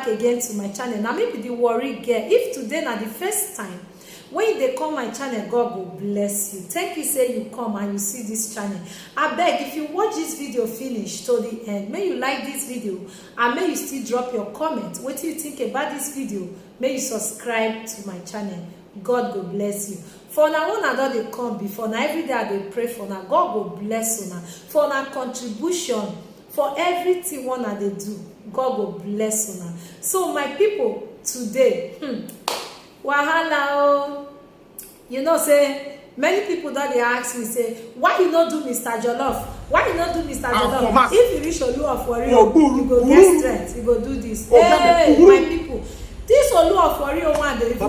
back again to my channel. Now maybe the worry girl. If today na the first time when they come my channel, God will bless you. Thank you, say you come and you see this channel. I beg, if you watch this video finish to the end, may you like this video and may you still drop your comment. What do you think about this video? May you subscribe to my channel. God will bless you. For now, one another they come before now, every day I dey pray for now. God will bless you now. For now contribution, for everything one they do, God will bless you now. So my people, today, wahala oh, you know, say many people that they ask me, say, why you not do Mr. Jollof? Why you not do Mr. Jollof? If you reach Olu of Warri, you go get strength, you go do this. Hey, my people, this Olu of Warri one they do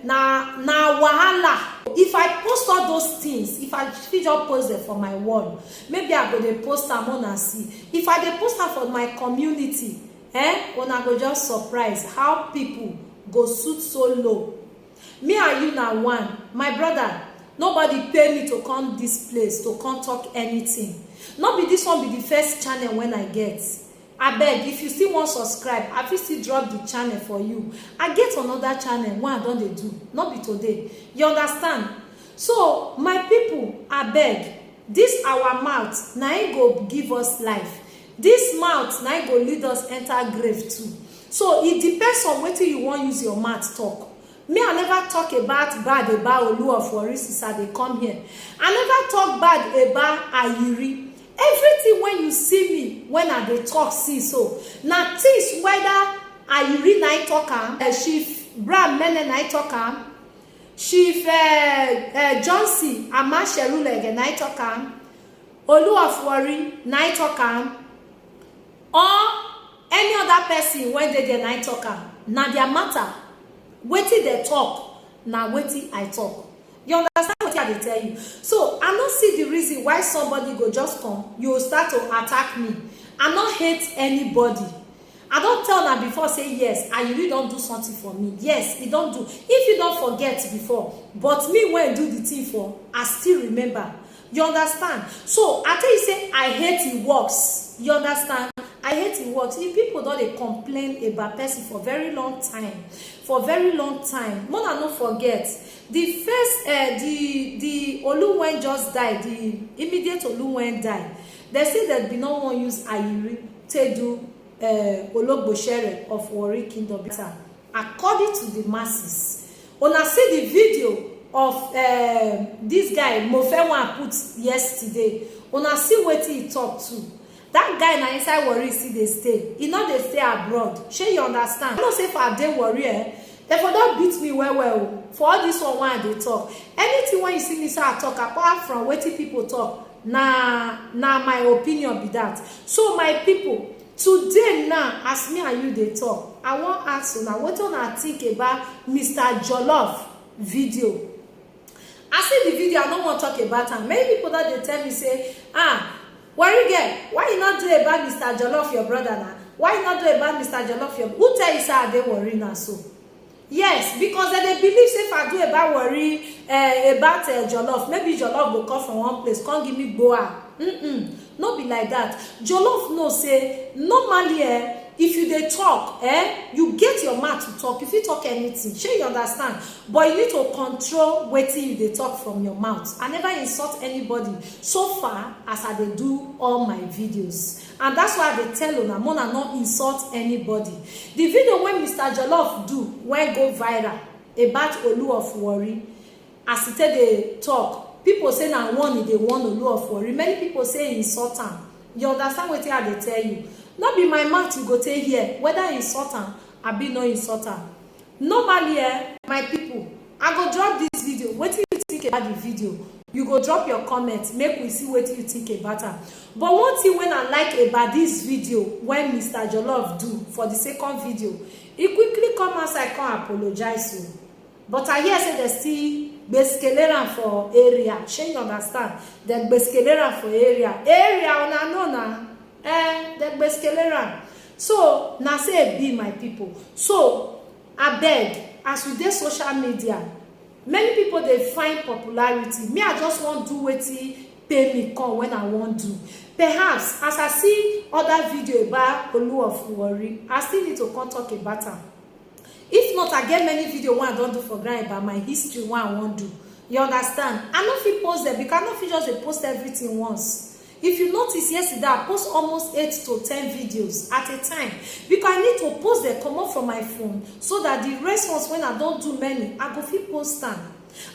na wahala. If I post all those things, if I just post them for my wall, maybe I go dey post them on and see. If I dey post them for my community, when I go just surprise how people go suit so low. Me and you now one, my brother. Nobody pay me to come this place to come talk anything. Not be this one be the first channel when I get. I beg, if you still want subscribe, I will still drop the channel for you. I get another channel. One don't they do? Not be today. You understand? So my people, I beg, this our mouth now it go give us life. This mouth now it go lead us enter grave too. So it depends on what you want use your mouth talk. Me, I never talk bad about Olu of Warri since they come here. I never talk bad about Ayiri. Everything when you see me, when I dey talk, see so. Now things whether Ayiri na talk am, Chief Bram Mene na talk am, Chief Johnson Amasherulege na talk am, Olu of Warri na talk am, or any other person when they dey na talk am. Na their matter. Wetin they talk, na wetin I talk. You understand what I dey tell you? So I don't see the reason why somebody go just come, you start to attack me. I don't hate anybody. I don't tell them before say yes, I really don't do something for me. Yes, you don't do. If you don't forget before, but me when I do the thing for, I still remember. You understand? So I tell you say I hate it works. You understand? I hate it works. If people don't they complain about person for very long time, more than not forget the first the Olu when just died, the immediate Olu when died. They say that be no one use Ayiri to do Ologboshere of Warri Kingdom. According to the masses, una see the video of this guy Mofewan put yesterday. Una see what he talked to. That guy na inside Warri see they stay. He not they stay abroad. Shey you understand? I don't say for dey Warri, they for don't beat me well. For all this one they talk. Anything when you see me say I talk apart from what people talk, na my opinion be that. So my people, today now as me and you they talk, I want ask you now what una think about Mr. Jollof video. I see the video, I don't want to talk about it. Many people that they tell me say, Warri girl, why you not do about Mr. Jollof your brother now? Why you not do about Mr. Jollof your? Who tell you say I dey worry now so? Yes, because they believe say if I do about worry about Jollof, maybe Jollof will come from one place, can't give me boa. No be like that. Jollof no say normally if you dey talk, you get your mouth to talk. If you talk anything, sure you understand. But you need to control wetin you dey talk from your mouth. I never insult anybody so far as I dey do all my videos. And that's why I dey tell una, Mona not insult anybody. The video when Mr. Jollof do, when go viral about Olu of Warri, as he tell dey talk, people say na one they want Olu of Warri. Many people say insult am. You understand wetin I dey tell you? Not be my mouth you go take here whether insult am I be no insult am. Normally my people, I go drop this video. What do you think about the video? You go drop your comments, make we see what you think about am. But one thing when I like about this video, when Mr. Jollof do for the second video, he quickly come outside come apologize. But I hear say they still Beskelera for area. Shey you understand? They Beskelera for area. Area una know na. They Beskelera. So na say be my people. So I beg, as we dey social media, many people they find popularity. Me, I just want do wetin pay me come when I want do. Perhaps as I see other video about Olu of Warri, I still need to come talk about am. If not, I get many video one I don't do for ground about my history one I won't do. You understand? I no fit post them because I no fit just post everything once. If you notice yesterday, I post almost 8 to 10 videos at a time because I need to post them come up from my phone so that the rest ones when I don't do many, I go fit post them.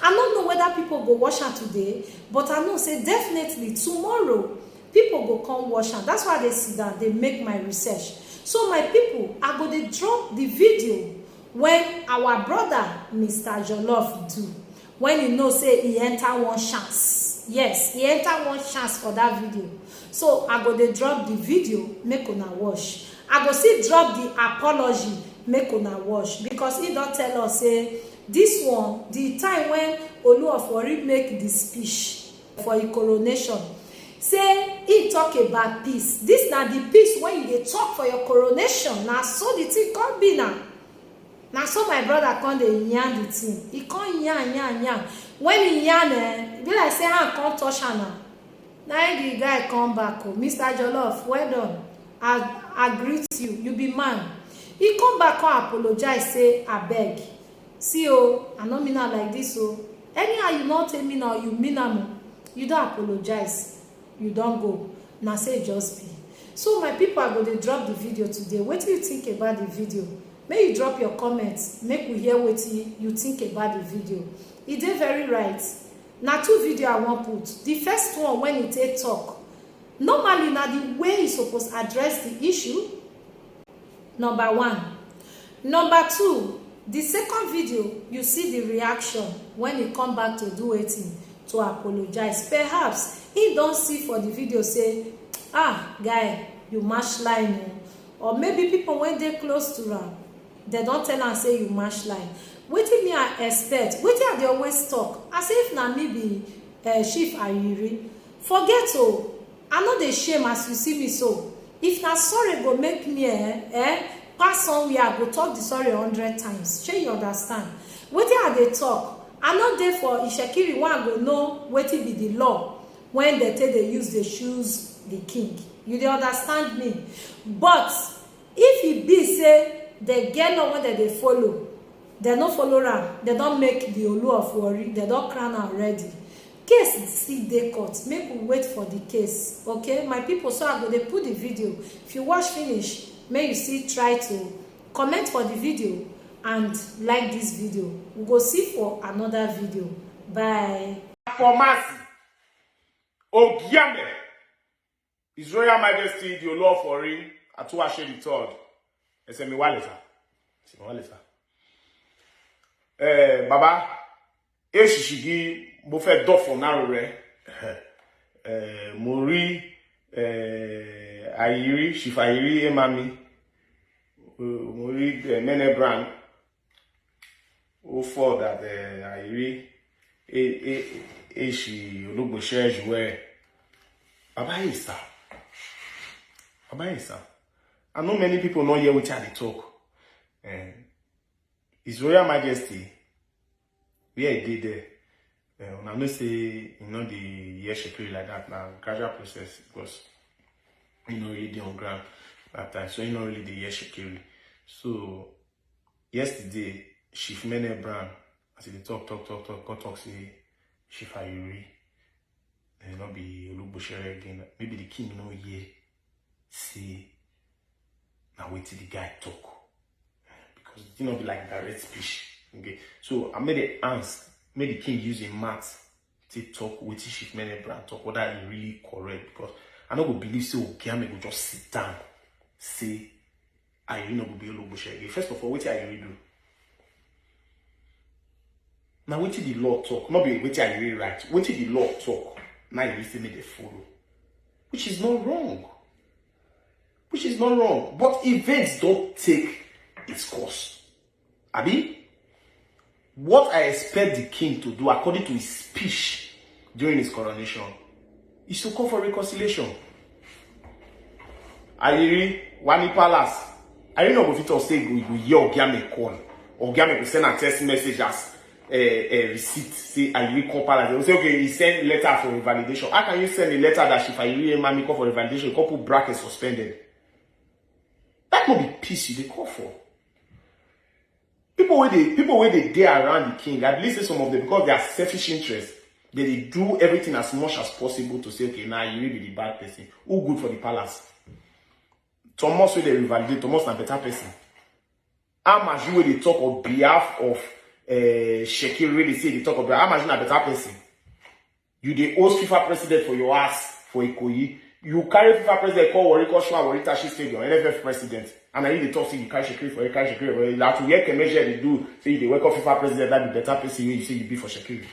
I don't know whether people go watch am today, but I know say definitely tomorrow people go come watch am. That's why they sit down, they make my research. So my people, I go dey drop the video when our brother Mr. Jollof do, when you know say he enter one chance. Yes, he enter one chance for that video. So I go dey drop the video, make una watch. I go still drop the apology, make una watch, because he don tell us say this one, the time when Olu of Warri make the speech for the coronation, say he talk about peace. This na the peace when you dey talk for your coronation. Na so the thing come be now. Na so my brother come dey yarn the thing. He come yarn. When he yarn, e be like say I come touch am now. Na the guy come back. Oh, Mr. Jollof, well done. I greet you. You be man. He come back and apologize. Say abeg. See oh, I no mean am like this oh. Anyhow you not tell me now, you mean am. You don't apologize. You don't go. Na say just be. So my people are going to drop the video today. What do you think about the video? May you drop your comments. Make we hear what you think about the video. It dey very right. Now 2 video I want put. The first one when it a talk. Normally now the way you supposed address the issue. Number 1. Number 2. The second video you see the reaction when he come back to do it to apologize. Perhaps he don't see for the video say, ah guy, you mash line. Or maybe people when they close to am, they don't tell am say you mash line. Wetin me I expect, wetin I dey always talk, as if na me be Chief Ayiri. Forget oh, I no dey shame as you see me so. If na sorry go make me pass somewhere, I go talk the sorry 100 times. Shey you understand? Wetin I dey talk, I no dey for Ishekiri one go know wetin be the law when they take they use the choose the king. You dey understand me? But if e be say they get no one that they follow, they no follow am, they don't make the Olu of Warri, they don't crown already. Case still dey court, make we wait for the case. Okay, my people, so I go dey put the video. If you watch finish, may you still try to comment for the video and like this video. We go see for another video. Bye. For mercy, Ogiame, His Royal Majesty the Olu of Warri, Atuwase III. Esemi walesa. Baba, Eshishigi, mo fẹ́ dọ́fọ̀ náà rẹ̀. Mo rí Ayiri, Chief Ayiri Emami, mo rí Mene Brand. Ó fọ́ that Ayiri Eshi Ologbose Juwe. Baba Isa. I know many people not hear what they talk. His Royal Majesty, where he did there. I know say you know the year shekiri like that now, gradual process because you know really on ground that time, so you know really the year shekiri. So yesterday, Chief Mene Brand, as they talk, say Chief Ayiri, and not be Ologbose again. Maybe the king no hear say now wait till the guy talk. Because it not be like direct speech. Okay. So I made the answer, made the king use a math to talk with Chief Mene Brand talk whether he really correct. Because I don't go believe so Ogiame go just sit down, say I really not go be Ologbose again. First of all, what I really do? Now what did the law talk? Not be what I really write. What did the law talk? Now you listen they follow. Which is not wrong. But events don't take its course. Abi, what I expect the king to do according to his speech during his coronation is to call for reconciliation. Ayiri, Wani Palace. I don't know if it will say we hear Ogiame call. Ogiame will send a text message as receipt, say Ayiri call palace. They will say, okay, he sent letter for revalidation. How can you send a letter that if Ayiri and Mami call for revalidation, you put bracket suspended? That will be peace they call for. People where they dare around the king, at least some of them, because they are selfish interests, they do everything as much as possible to say, okay, now you will be the bad person. Who good for the palace? Thomas will they revalidate, Thomas na better person. How much you will they talk on behalf of Shekiri, really say they talk about how much you na better person? You the host FIFA president for your ass for Ikoyi. You carry FIFA president call Warri Koshua, Warri Tashi Stadium, NFF president. And I really talk say you carry Shekiri for you, carry Shekiri for you. Like to hear measure they do, say you welcome FIFA president, that be better person you say you be for Shekiri.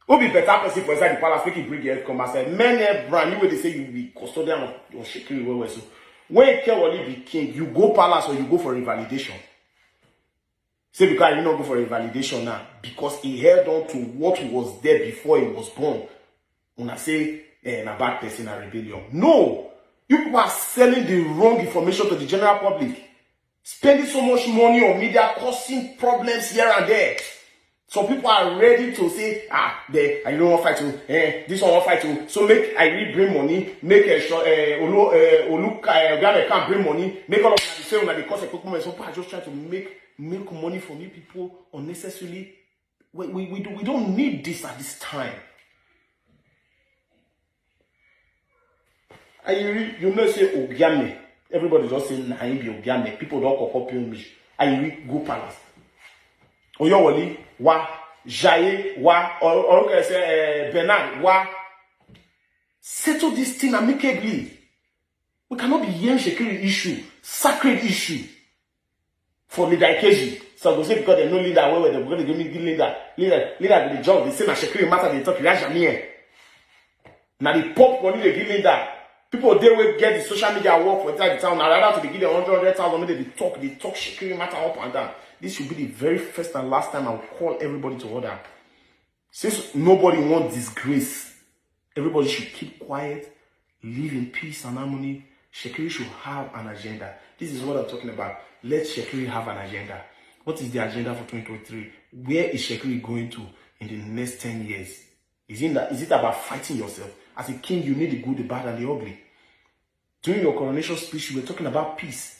Who be better person for inside the palace, make you bring your head come and say, many brand, you way they say you be custodian of your Shekiri well. So when you care what be king, you go palace or you go for revalidation. Say because you not go for revalidation now, because he held on to what was there before he was born. When I say a bad person, a rebellion. No! You people are selling the wrong information to the general public. Spending so much money on media, causing problems here and there. Some people are ready to say, I don't want to fight you, this one want to fight you. So make I really bring money, make Oluka can't bring money, make all of them the same that they cost a quick moment. So people are just trying to make money from you people unnecessarily. We don't need this at this time. You know say Ogiame. Everybody just say nah him be Ogiame. People don't copy English. Ayiri go palace. Oyowoli wa Jaye wa or say Bernard wa. Settle this thing amicably. We cannot be hearing Shekiri issue, sacred issue for leader Ikeji. So go say because they no leader where they're going to give me leader the job. They say na Shekiri matter they talk Jamie. Now the pop money they give leader. People they will get the social media work for inside the town. Now rather to give them 100,000 money they talk Shekiri matter up and down. This should be the very first and last time I'll call everybody to order. Since nobody wants disgrace, everybody should keep quiet, live in peace and harmony. Shekiri should have an agenda. This is what I'm talking about. Let Shekiri have an agenda. What is the agenda for 2023? Where is Shekiri going to in the next 10 years? Is it about fighting yourself? As a king, you need the good, the bad, and the ugly. During your coronation speech, you were talking about peace.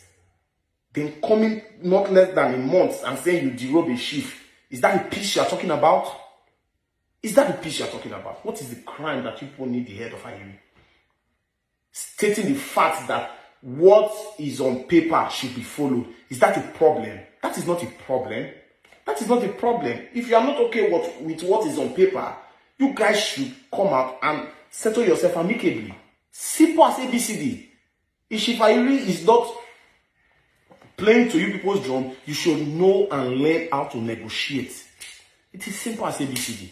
Then coming not less than a month and saying you derobe a chief. Is that the peace you're talking about? Is that the peace you're talking about? What is the crime that people need the head of Ayiri? Stating the fact that what is on paper should be followed. Is that a problem? That is not a problem. That is not a problem. If you are not okay with what is on paper, you guys should come out and settle yourself amicably. Simple as ABCD. If Chief Ayiri is not playing to you people's drum, you should know and learn how to negotiate. It is simple as ABCD.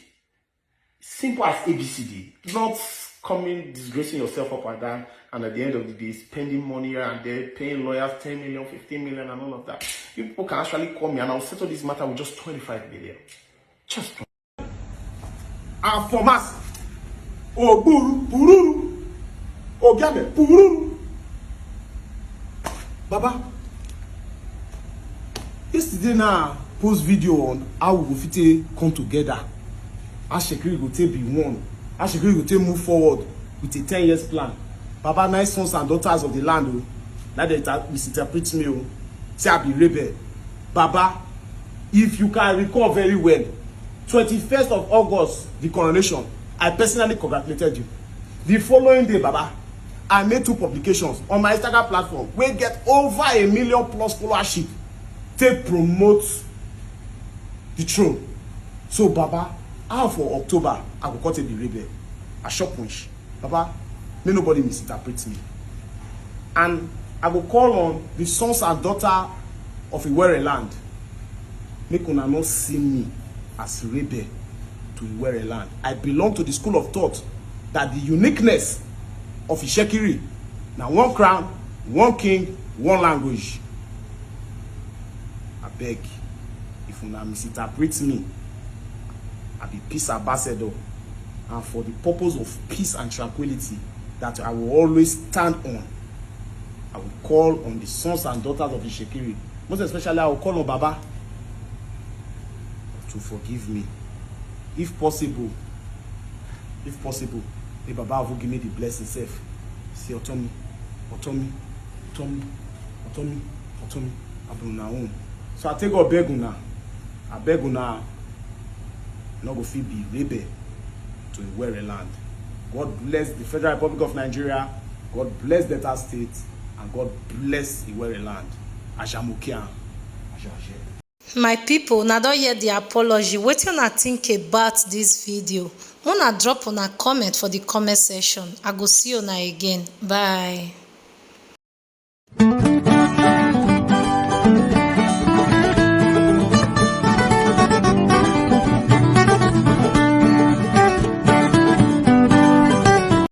Simple as ABCD. Not coming, disgracing yourself up and down, and at the end of the day, spending money here and there, paying lawyers 10 million, 15 million, and all of that. You people can actually call me and I'll settle this matter with just 25 million. Just and for mass. Oh, buru, bururu. Oh, gabe, bururu. Baba. Yesterday now, post video on how we go fit come together. How Shekiri go take be one. How Shekiri go take move forward with a 10 years plan. Baba, nice sons and daughters of the land. Now they misinterpret me. Say I be rebel. Baba, if you can recall very well, 21st of August, the coronation, I personally congratulated you. The following day, Baba, I made 2 publications on my Instagram platform where get over 1 million plus followership to promote the throne. So, Baba, how for October, I will cut a the rebel. A short punch. Baba, may nobody misinterpret me. And I will call on the sons and daughter of Iwere land. Make una not see me as rebel to Iwere land. I belong to the school of thought that the uniqueness of Shekiri, now one crown, one king, one language. I beg, if una misinterpret me, I be peace ambassador, and for the purpose of peace and tranquility that I will always stand on, I will call on the sons and daughters of the Shekiri. Most especially, I will call on Baba to forgive me. If possible, the Baba will give me the blessing safe. See, autonomy, Abuna own. So I take God beg una. I beg una not go fit be rebel to Iwere land. God bless the Federal Republic of Nigeria. God bless Delta State, and God bless Iwere land. Ajamukia. My people, now don't hear the apology. Wetin una think about this video? Una drop una comment for the comment section. I go see una again. Bye.